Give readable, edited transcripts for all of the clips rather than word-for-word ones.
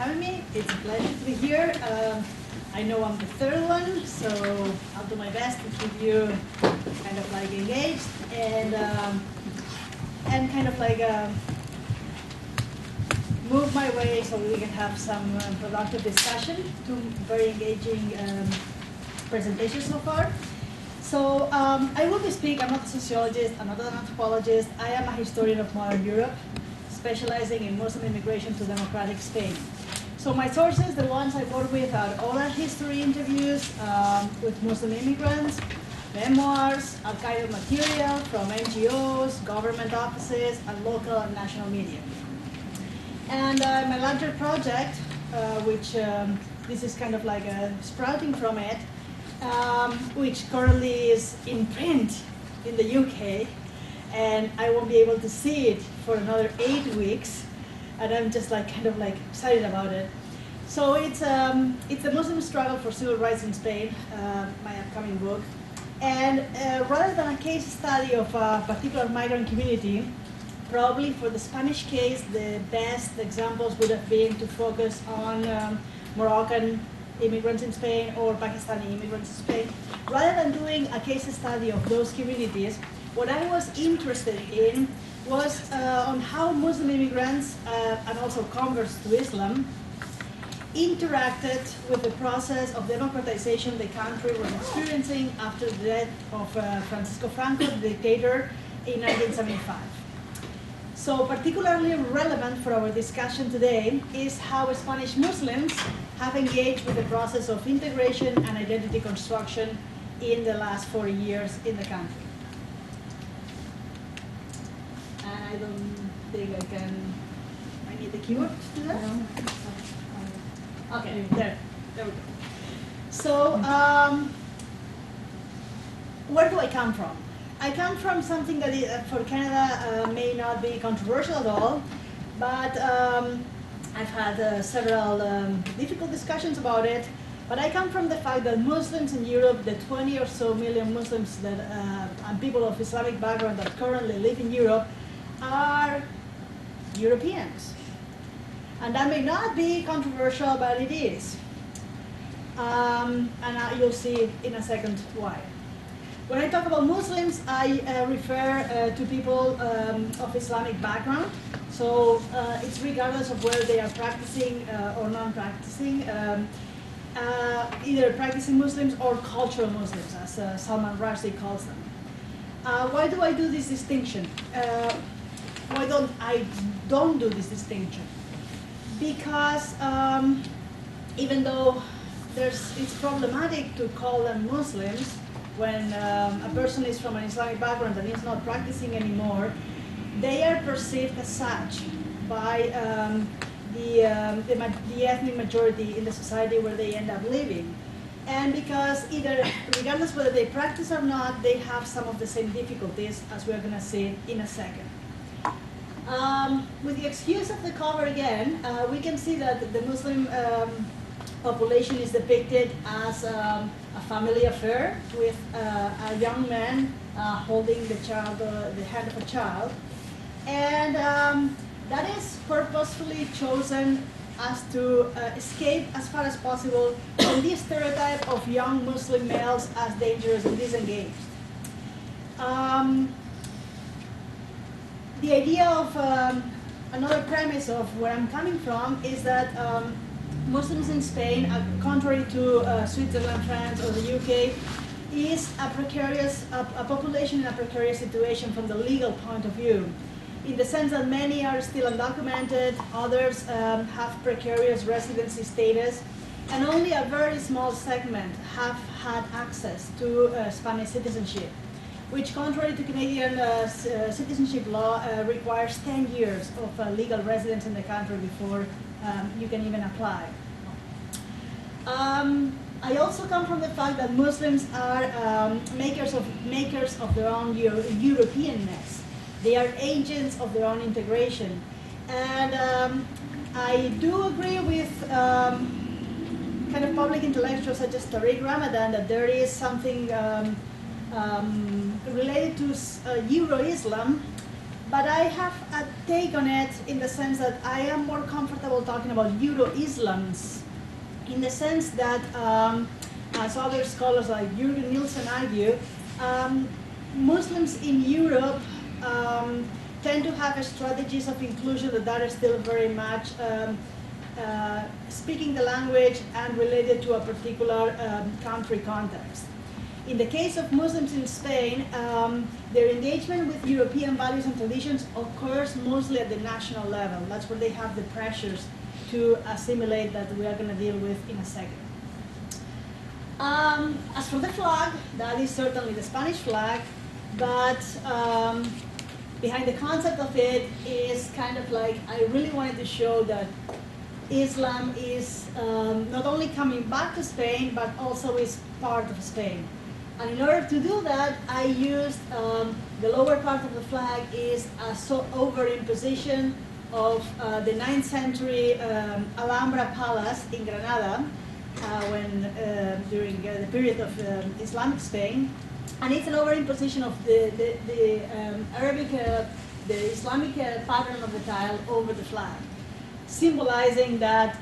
having me. It's a pleasure to be here. I know I'm the third one, so I'll do my best to keep you kind of like engaged and kind of like move my way so we can have some productive discussion. Two very engaging presentations so far. So I will be speaking. I'm not a sociologist, I'm not an anthropologist. I am a historian of modern Europe, specializing in Muslim immigration to democratic Spain. So my sources, the ones I work with, are oral history interviews with Muslim immigrants, memoirs, archival material from NGOs, government offices, and local and national media. And my larger project, which this is kind of like sprouting from it, which currently is in print in the UK, and I won't be able to see it for another 8 weeks, and I'm just like kind of like excited about it. So it's the Muslim struggle for civil rights in Spain, my upcoming book, and rather than a case study of a particular migrant community, probably for the Spanish case, the best examples would have been to focus on Moroccan immigrants in Spain or Pakistani immigrants in Spain. Rather than doing a case study of those communities, what I was interested in was on how Muslim immigrants and also converts to Islam interacted with the process of democratization the country was experiencing after the death of Francisco Franco, the dictator, in 1975. So particularly relevant for our discussion today is how Spanish Muslims have engaged with the process of integration and identity construction in the last 40 years in the country. And I don't think I need the keyboard to do that? No. Okay, there we go. So where do I come from? I come from something that for Canada may not be controversial at all, but I've had several difficult discussions about it. But I come from the fact that Muslims in Europe, the 20 or so million Muslims that and people of Islamic background that currently live in Europe, are Europeans. And that may not be controversial, but it is. And you'll see in a second why. When I talk about Muslims, I refer to people of Islamic background. So it's regardless of whether they are practicing or non-practicing, either practicing Muslims or cultural Muslims, as Salman Rushdie calls them. Why do I do this distinction? Why don't do this distinction? Because even though it's problematic to call them Muslims, when a person is from an Islamic background and is not practicing anymore, they are perceived as such by the ethnic majority in the society where they end up living. And because either, regardless whether they practice or not, they have some of the same difficulties, as we're going to see in a second. With the excuse of the cover again, we can see that the Muslim population is depicted as a family affair with a young man holding the hand of a child. And that is purposefully chosen as to escape as far as possible from this stereotype of young Muslim males as dangerous and disengaged. The idea of another premise of where I'm coming from is that Muslims in Spain, contrary to Switzerland, France, or the UK, is a population in a precarious situation from the legal point of view, in the sense that many are still undocumented, others have precarious residency status, and only a very small segment have had access to Spanish citizenship, which, contrary to Canadian citizenship law, requires 10 years of legal residence in the country before you can even apply. I also come from the fact that Muslims are makers of their own Europeanness. They are agents of their own integration. And I do agree with kind of public intellectuals such as Tariq Ramadan that there is something related to Euro-Islam but I have a take on it in the sense that I am more comfortable talking about Euro-Islams, in the sense that, as other scholars like Jürgen Nielsen argue, Muslims in Europe tend to have strategies of inclusion that are still very much speaking the language and related to a particular country context. In the case of Muslims in Spain, their engagement with European values and traditions occurs mostly at the national level. That's where they have the pressures to assimilate that we are going to deal with in a second. As for the flag, that is certainly the Spanish flag, but behind the concept of it is kind of like, I really wanted to show that Islam is not only coming back to Spain, but also is part of Spain. And in order to do that, I used the lower part of the flag is a overimposition of the 9th century Alhambra Palace in Granada, during the period of Islamic Spain. And it's an overimposition of the Arabic, the Islamic pattern of the tile over the flag, symbolizing that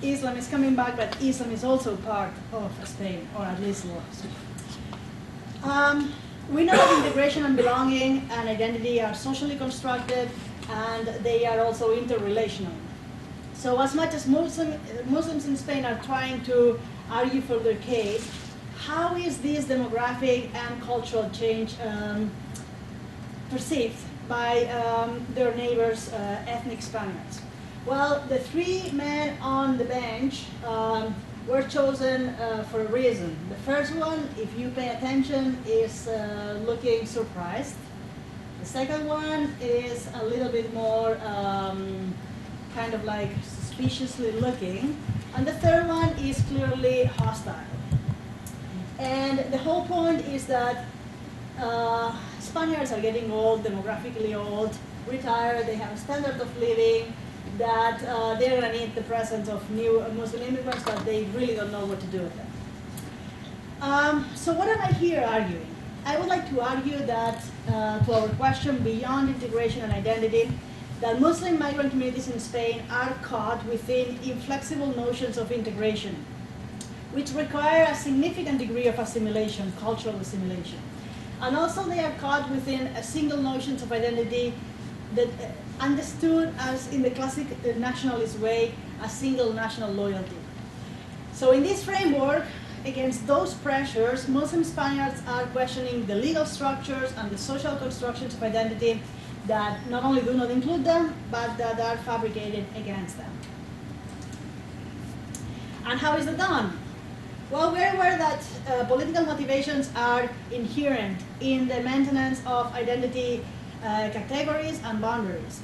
Islam is coming back, but Islam is also part of Spain, or at least was. We know that integration and belonging and identity are socially constructed, and they are also interrelational. So as much as Muslims in Spain are trying to argue for their case, how is this demographic and cultural change perceived by their neighbors, ethnic Spaniards? Well, the 3 men on the bench were chosen for a reason. The first one, if you pay attention, is looking surprised. The second one is a little bit more kind of like suspiciously looking. And the third one is clearly hostile. And the whole point is that Spaniards are getting old, demographically old, retired, they have a standard of living, that they're going to need the presence of new Muslim immigrants, but they really don't know what to do with them. So what am I here arguing? I would like to argue that, to our question, beyond integration and identity, that Muslim migrant communities in Spain are caught within inflexible notions of integration, which require a significant degree of assimilation, cultural assimilation. And also they are caught within a single notions of identity that understood as, in the classic nationalist way, a single national loyalty. So in this framework, against those pressures, Muslim Spaniards are questioning the legal structures and the social constructions of identity that not only do not include them, but that are fabricated against them. And how is it done? Well, we're aware that political motivations are inherent in the maintenance of identity categories and boundaries.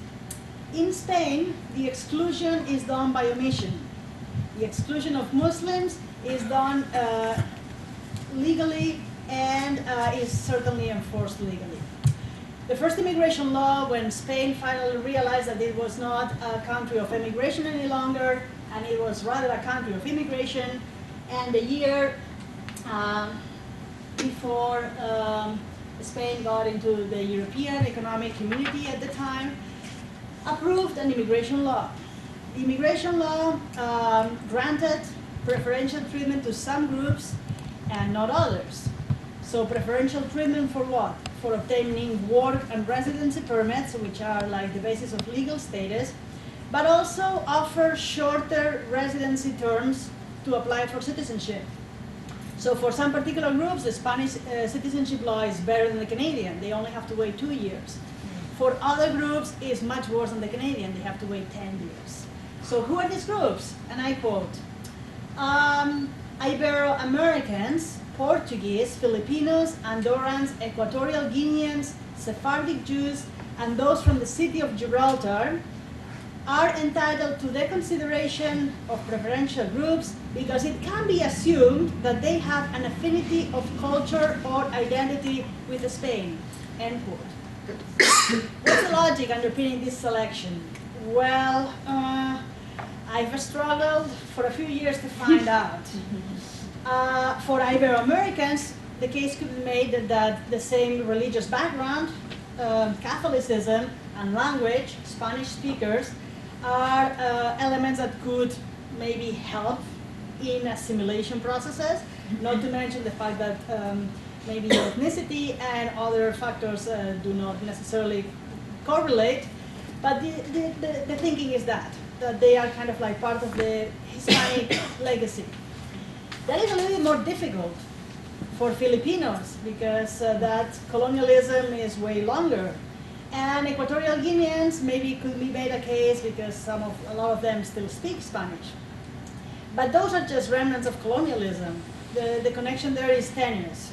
In Spain, the exclusion is done by omission. The exclusion of Muslims is done legally and is certainly enforced legally. The first immigration law, when Spain finally realized that it was not a country of immigration any longer, and it was rather a country of immigration, and a year before Spain got into the European Economic Community at the time, approved an immigration law. The immigration law granted preferential treatment to some groups and not others. So preferential treatment for what? For obtaining work and residency permits, which are like the basis of legal status, but also offer shorter residency terms to apply for citizenship. So for some particular groups, the Spanish citizenship law is better than the Canadian. They only have to wait 2 years. For other groups, it's much worse than the Canadian. They have to wait 10 years. So who are these groups? And I quote, Ibero-Americans, Portuguese, Filipinos, Andorrans, Equatorial Guineans, Sephardic Jews, and those from the city of Gibraltar are entitled to the consideration of preferential groups because it can be assumed that they have an affinity of culture or identity with Spain, end quote. What's the logic underpinning this selection? Well, I've struggled for a few years to find out. For Ibero-Americans, the case could be made that the same religious background Catholicism and language, Spanish speakers, are elements that could maybe help in assimilation processes, not to mention the fact that maybe ethnicity and other factors do not necessarily correlate, but the thinking is that they are kind of like part of the Hispanic legacy. That is a little bit more difficult for Filipinos because that colonialism is way longer. And Equatorial Guineans maybe could be made a case because a lot of them still speak Spanish. But those are just remnants of colonialism. The connection there is tenuous.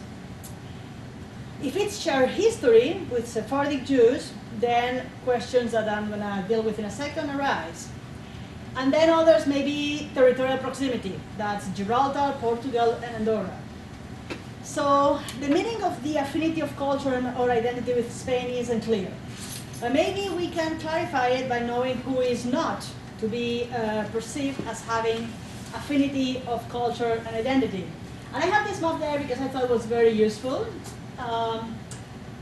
If it's shared history with Sephardic Jews, then questions that I'm going to deal with in a second arise. And then others may be territorial proximity. That's Gibraltar, Portugal, and Andorra. So the meaning of the affinity of culture or identity with Spain isn't clear. But maybe we can clarify it by knowing who is not to be perceived as having affinity of culture and identity. And I have this map there because I thought it was very useful.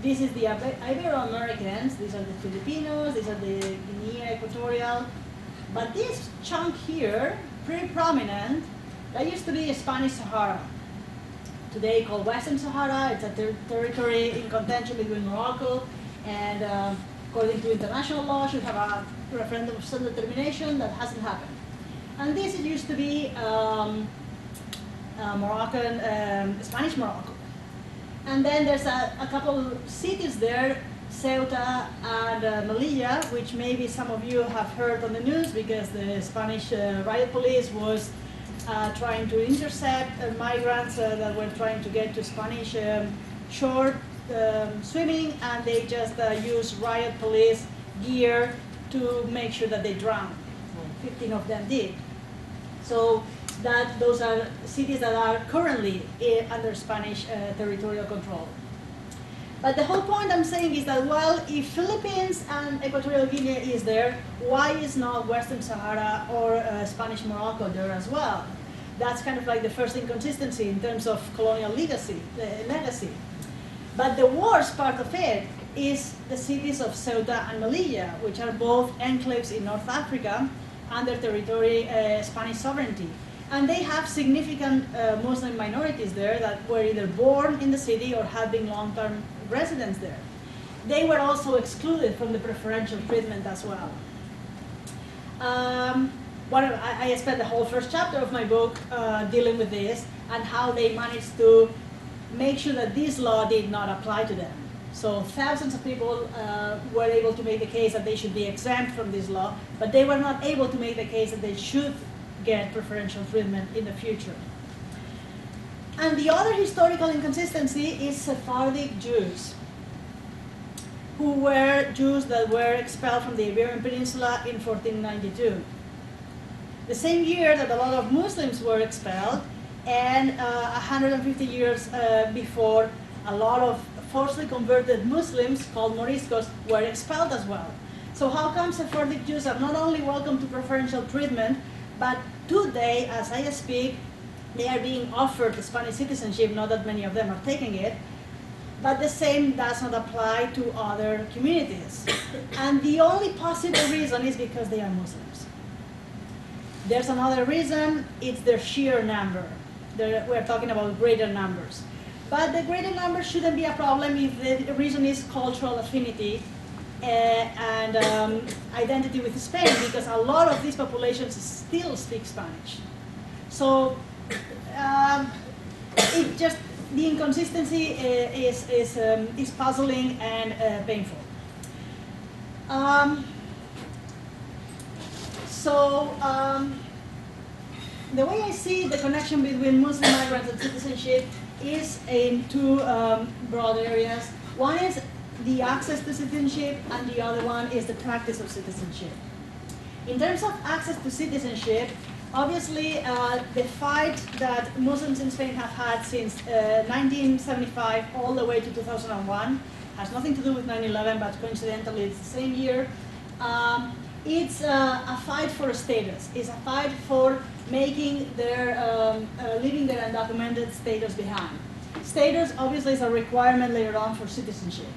This is the Ibero-Americans, these are the Filipinos, these are the Guinea Equatorial. But this chunk here, pretty prominent, that used to be Spanish Sahara. Today called Western Sahara. It's a territory in contention between Morocco and, according to international law, should have a referendum of self-determination. That hasn't happened. And this used to be Spanish Morocco. And then there's a couple cities there, Ceuta and Melilla, which maybe some of you have heard on the news because the Spanish riot police was trying to intercept migrants that were trying to get to Spanish shore swimming, and they just used riot police gear to make sure that they drowned. 15 of them did. So those are cities that are currently under Spanish territorial control. But the whole point I'm saying is that, well, if Philippines and Equatorial Guinea is there, why is not Western Sahara or Spanish Morocco there as well? That's kind of like the first inconsistency in terms of colonial legacy. But the worst part of it is the cities of Ceuta and Melilla, which are both enclaves in North Africa under territory Spanish sovereignty. And they have significant Muslim minorities there that were either born in the city or had been long-term residents there. They were also excluded from the preferential treatment as well. I spent the whole first chapter of my book dealing with this and how they managed to make sure that this law did not apply to them. So thousands of people were able to make the case that they should be exempt from this law, but they were not able to make the case that they should get preferential treatment in the future. And the other historical inconsistency is Sephardic Jews, who were Jews that were expelled from the Iberian Peninsula in 1492. The same year that a lot of Muslims were expelled, and 150 years before, a lot of forcibly converted Muslims called Moriscos were expelled as well. So how come Sephardic Jews are not only welcome to preferential treatment, but today, as I speak, they are being offered Spanish citizenship, not that many of them are taking it, but the same does not apply to other communities. And the only possible reason is because they are Muslims. There's another reason, it's their sheer number. We're talking about greater numbers. But the greater numbers shouldn't be a problem if the reason is cultural affinity and identity with Spain, because a lot of these populations still speak Spanish. So the inconsistency is puzzling and painful. The way I see the connection between Muslim migrants and citizenship is in two broad areas. One is the access to citizenship, and the other one is the practice of citizenship. In terms of access to citizenship, obviously the fight that Muslims in Spain have had since 1975 all the way to 2001 has nothing to do with 9/11, but coincidentally it's the same year. It's a fight for status. It's a fight for making their, leaving their undocumented status behind. Status obviously is a requirement later on for citizenship.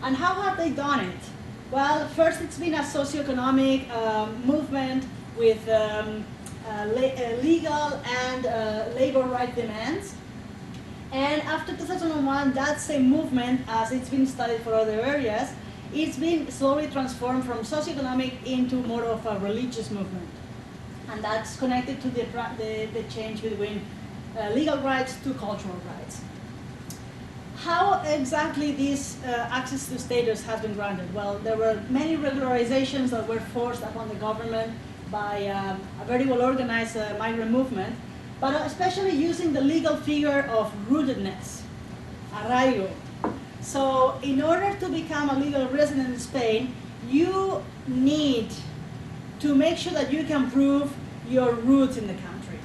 And how have they done it? Well, first it's been a socioeconomic movement with legal and labor right demands. And after 2001, that same movement, as it's been studied for other areas, it's been slowly transformed from socioeconomic into more of a religious movement. And that's connected to the change between legal rights to cultural rights. How exactly this access to status has been granted? Well, there were many regularizations that were forced upon the government by a very well-organized migrant movement, but especially using the legal figure of rootedness, arraigo. So in order to become a legal resident in Spain, you need to make sure that you can prove your roots in the country.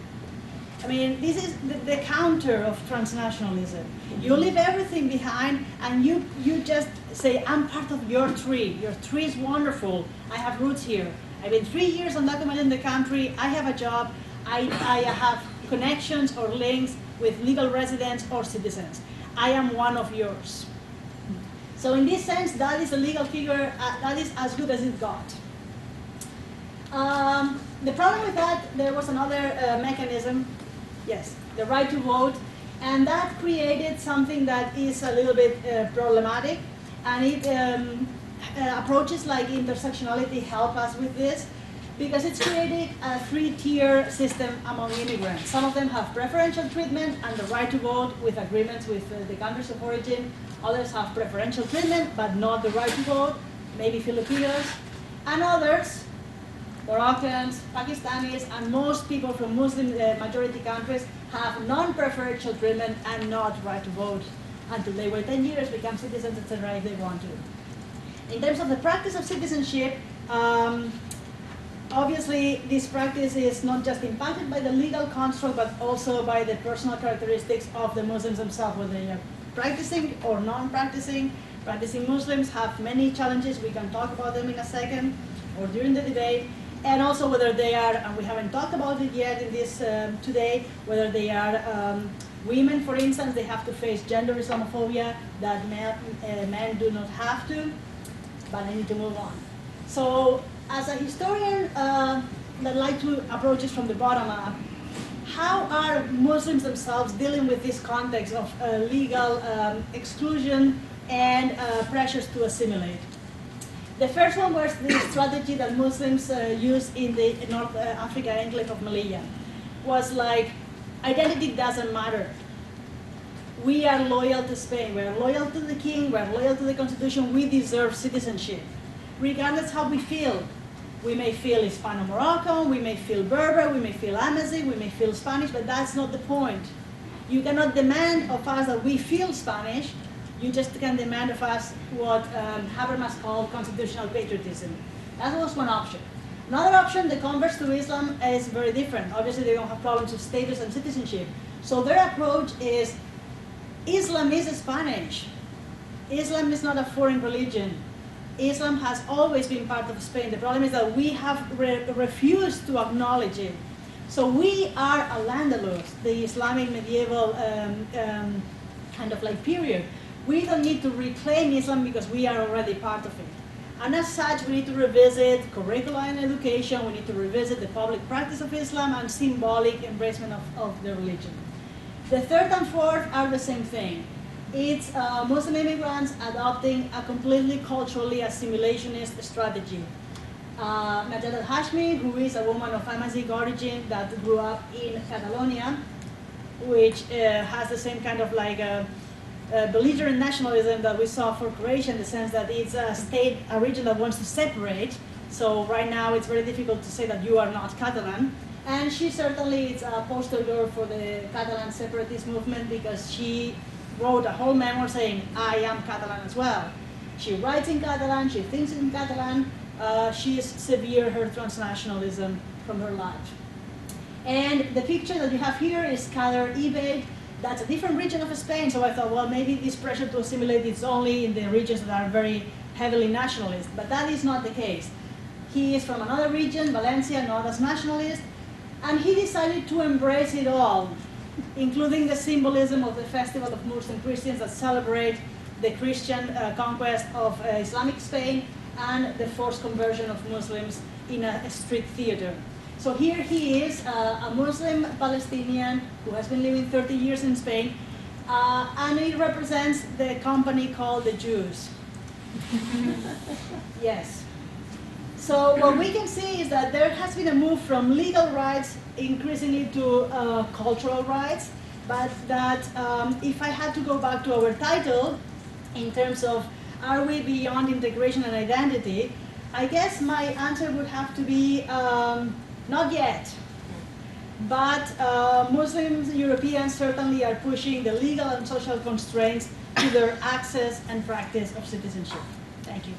I mean, this is the counter of transnationalism. You leave everything behind and you just say, I'm part of your tree. Your tree is wonderful. I have roots here. I've been 3 years undocumented in the country. I have a job. I have connections or links with legal residents or citizens. I am one of yours. So in this sense, that is a legal figure, that is as good as it got. The problem with that, there was another mechanism, yes, the right to vote, and that created something that is a little bit problematic, and it approaches like intersectionality help us with this, because it's created a three-tier system among immigrants. Some of them have preferential treatment and the right to vote with agreements with the countries of origin. Others have preferential treatment, but not the right to vote, maybe Filipinos. And others, Moroccans, Pakistanis, and most people from Muslim majority countries have non-preferential treatment and not right to vote until they wait 10 years, become citizens, etc. if they want to. In terms of the practice of citizenship, obviously this practice is not just impacted by the legal construct, but also by the personal characteristics of the Muslims themselves, whether they are practicing or non-practicing. Practicing Muslims have many challenges. We can talk about them in a second or during the debate. And also whether they are, and we haven't talked about it yet in this today, whether they are women, for instance, they have to face gender Islamophobia that men do not have to, but I need to move on. So as a historian that like to approach it from the bottom up, how are Muslims themselves dealing with this context of legal exclusion and pressures to assimilate? The first one was the strategy that Muslims used in the North Africa enclave of Melilla. Was like, identity doesn't matter. We are loyal to Spain, we are loyal to the king, we are loyal to the constitution, we deserve citizenship. Regardless how we feel. We may feel Hispano-Moroccan, we may feel Berber, we may feel Amazigh, we may feel Spanish, but that's not the point. You cannot demand of us that we feel Spanish. You just can demand of us what Habermas called constitutional patriotism. That was one option. Another option, the converts to Islam, is very different. Obviously, they don't have problems with status and citizenship. So their approach is, Islam is Spanish. Islam is not a foreign religion. Islam has always been part of Spain. The problem is that we have refused to acknowledge it. So we are al-Andalus, the Islamic medieval kind of like period. We don't need to reclaim Islam because we are already part of it. And as such, we need to revisit curricula and education, we need to revisit the public practice of Islam and symbolic embracement of the religion. The third and fourth are the same thing. It's Muslim immigrants adopting a completely culturally assimilationist strategy. Najat al-Hashmi, who is a woman of Amazigh origin that grew up in Catalonia, which has the same kind of like belligerent nationalism that we saw for Croatia, in the sense that it's a state, a region that wants to separate. So right now it's very difficult to say that you are not Catalan. And she certainly is a poster girl for the Catalan separatist movement, because she wrote a whole memoir saying, I am Catalan as well. She writes in Catalan, she thinks in Catalan, she is severe her transnationalism from her life. And the picture that you have here is Kader Ibeid. That's a different region of Spain, so I thought, well, maybe this pressure to assimilate is only in the regions that are very heavily nationalist, but that is not the case. He is from another region, Valencia, not as nationalist, and he decided to embrace it all, including the symbolism of the Festival of Muslim Christians that celebrate the Christian conquest of Islamic Spain, and the forced conversion of Muslims in a street theater. So here he is, a Muslim Palestinian who has been living 30 years in Spain, and it represents the company called the Jews. Yes. So what we can see is that there has been a move from legal rights increasingly to cultural rights, but that if I had to go back to our title in terms of are we beyond integration and identity, I guess my answer would have to be not yet. But Muslims, Europeans certainly are pushing the legal and social constraints to their access and practice of citizenship. Thank you.